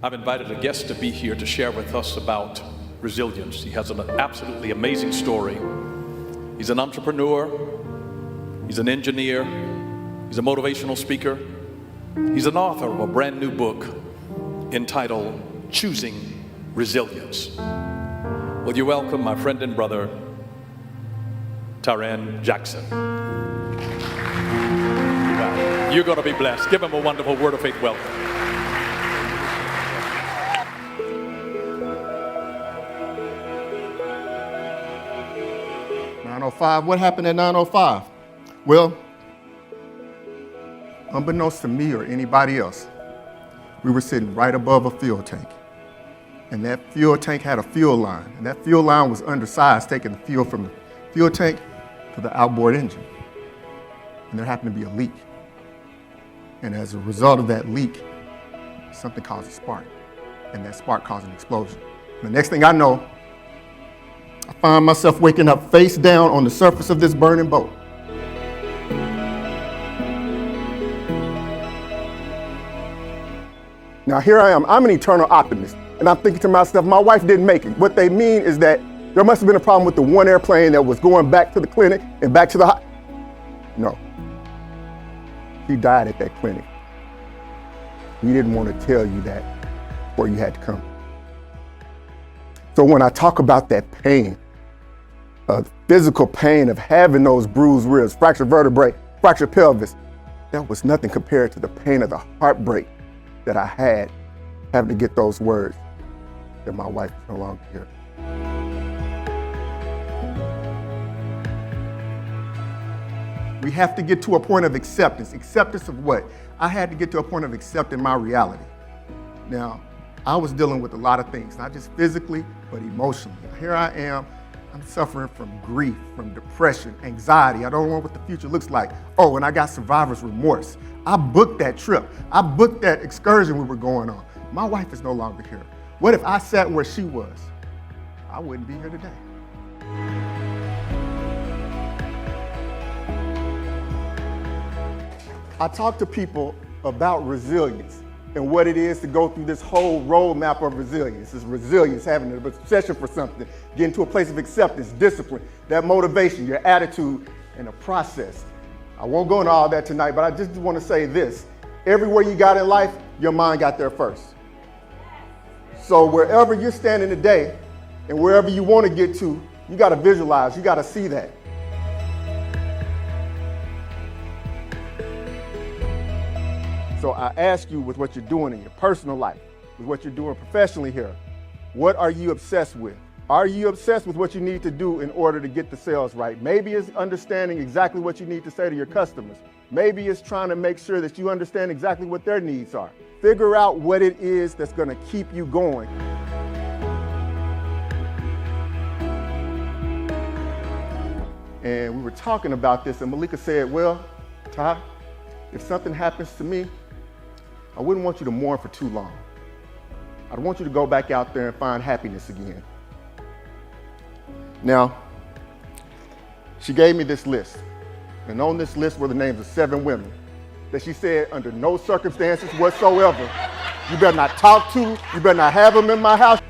I've invited a guest to be here to share with us about resilience. He has an absolutely amazing story. He's an entrepreneur, he's an engineer, he's a motivational speaker, he's an author of a brand new book entitled Choosing Resilience. Will you welcome my friend and brother, Tiran Jackson. Wow. You're going to be blessed. Give him a wonderful word of faith welcome. What happened at 9:05? Well, unbeknownst to me or anybody else, we were sitting right above a fuel tank. And that fuel tank had a fuel line. And that fuel line was undersized, taking the fuel from the fuel tank to the outboard engine. And there happened to be a leak. And as a result of that leak, something caused a spark. And that spark caused an explosion. And the next thing I know, I find myself waking up face down on the surface of this burning boat. Now here I am, I'm an eternal optimist, and I'm thinking to myself, my wife didn't make it. What they mean is that there must have been a problem with the one airplane that was going back to the clinic and back to the No, she died at that clinic. We didn't want to tell you that before you had to come. So when I talk about that pain, physical pain of having those bruised ribs, fractured vertebrae, fractured pelvis, that was nothing compared to the pain of the heartbreak that I had having to get those words that my wife is no longer here. We have to get to a point of acceptance. Acceptance of what? I had to get to a point of accepting my reality. Now, I was dealing with a lot of things, not just physically, but emotionally. Here I am, I'm suffering from grief, from depression, anxiety. I don't know what the future looks like. Oh, and I got survivor's remorse. I booked that trip. I booked that excursion we were going on. My wife is no longer here. What if I sat where she was? I wouldn't be here today. I talk to people about resilience and what it is to go through this whole roadmap of resilience. It's resilience, having an obsession for something, getting to a place of acceptance, discipline, that motivation, your attitude, and a process. I won't go into all that tonight, but I just want to say this. Everywhere you got in life, your mind got there first. So wherever you're standing today and wherever you want to get to, you got to visualize, you got to see that. So I ask you, with what you're doing in your personal life, with what you're doing professionally here, what are you obsessed with? Are you obsessed with what you need to do in order to get the sales right? Maybe it's understanding exactly what you need to say to your customers. Maybe it's trying to make sure that you understand exactly what their needs are. Figure out what it is that's going to keep you going. And we were talking about this, and Malika said, well, Ty, if something happens to me, I wouldn't want you to mourn for too long. I'd want you to go back out there and find happiness again. Now, she gave me this list, and on this list were the names of 7 women that she said, under no circumstances whatsoever, you better not talk to, you better not have them in my house.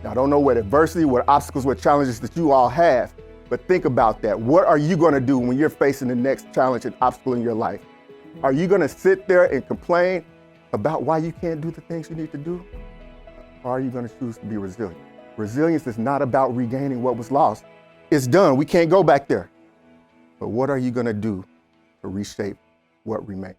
Now, I don't know what adversity, what obstacles, what challenges that you all have, but think about that. What are you going to do when you're facing the next challenge and obstacle in your life? Are you going to sit there and complain about why you can't do the things you need to do? Or are you going to choose to be resilient? Resilience is not about regaining what was lost. It's done. We can't go back there. But what are you going to do to reshape what remains?